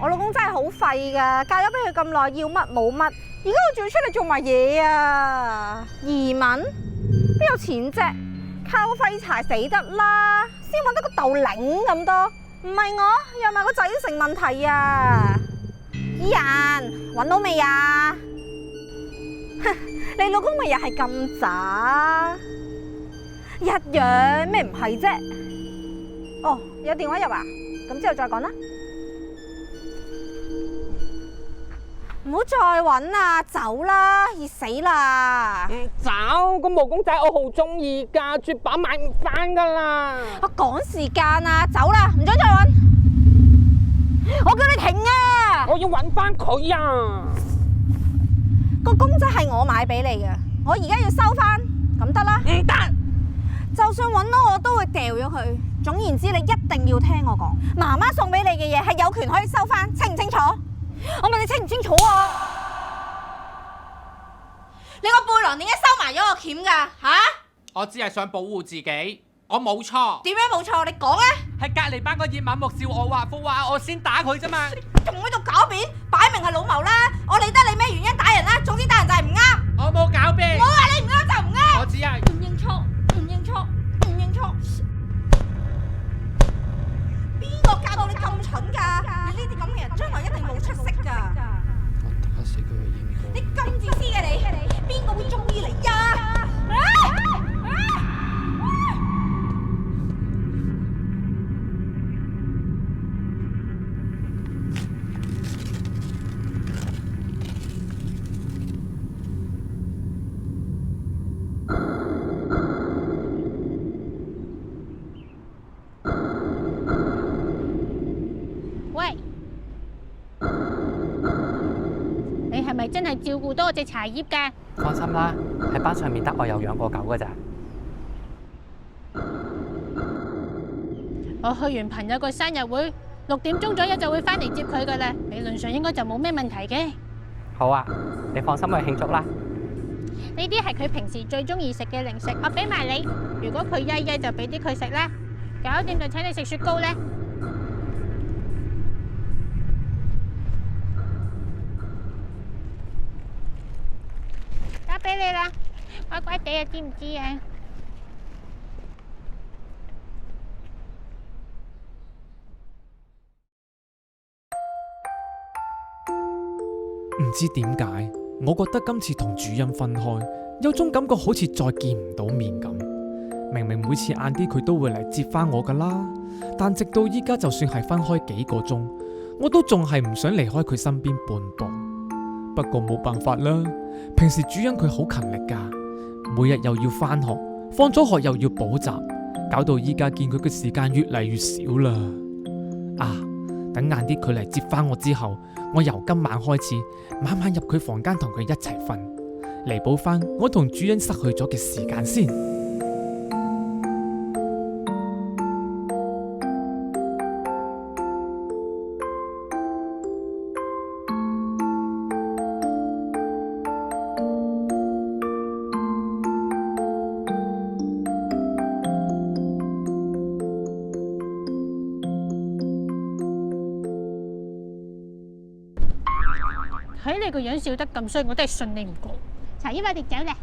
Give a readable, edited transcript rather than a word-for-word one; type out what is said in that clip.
我老公真係好廢噶，嫁咗俾佢咁耐，要乜冇乜，而家我仲要出嚟做埋嘢啊！移民邊有錢啫？靠廢柴死得啦，先搵得個豆領咁多，唔係我又埋個仔都成問題啊！依人搵到未啊？你老公咪又係咁渣，一樣咩唔係啫？哦，有電話入啊？咁之後再講啦。唔好再搵啦，走啦，熱死啦！唔走，個毛公仔我好中意噶，絕版買唔翻噶啦！我趕時間啊，走啦，唔准再搵！我叫你停啊！我要搵翻佢啊！個公仔係我買俾你嘅，我而家要收翻，咁得啦？唔得！就算搵到我都會掉咗佢。總言之，你一定要聽我講，媽媽送俾你嘅嘢係有權可以收翻，清唔清楚？我問你清唔清楚啊？你個背囊點解收埋咗個鉗噶？吓？我只係想保護自己，我冇錯。點樣冇錯？你講啊！係隔離班個葉晚木笑我話副話，我先打佢啫嘛。仲喺度狡辯，擺明係老謀啦！我理得你咩原因打人啦，總之打人就係唔啱。我冇狡辯。我話你唔啱就唔啱。我只係唔認錯，唔認錯，唔認錯。邊個教到你咁蠢㗎？你呢啲咁嘅人將來一定冇出息㗎。我打死佢嘅應該。你咁自私嘅你，邊個會中意你呀？喂，你係咪真係照顧多我隻茶葉㗎？放心啦，喺班上面得我有養過狗㗎咋。我去完朋友個生日會，6點鐘左右就會返嚟接佢㗎啦。理論上應該就冇咩問題嘅。好啊，你放心去慶祝啦。呢啲係佢平時最中意食嘅零食，我俾埋你。如果佢曳曳就俾啲佢食啦。搞掂就請你食雪糕咧。交俾你啦，乖乖地啊，知唔知啊？唔知點解，我覺得今次同主人分開，有種感覺好似再見唔到面咁。明明每次晏啲佢都會嚟接翻我噶啦，但直到依家就算係分開幾個鐘，我都仲係唔想離開佢身邊半步。不過冇辦法啦，平時主人佢好勤力噶，每日又要翻學，放咗學又要補習，搞到依家見佢嘅時間越嚟越少啦。啊，等晏啲佢嚟接翻我之後，我由今晚開始晚晚入佢房間同佢一齊瞓，彌補翻我同主人失去咗嘅時間先。睇你個樣笑得咁衰，我都係信你唔過。茶葉，我哋走啦。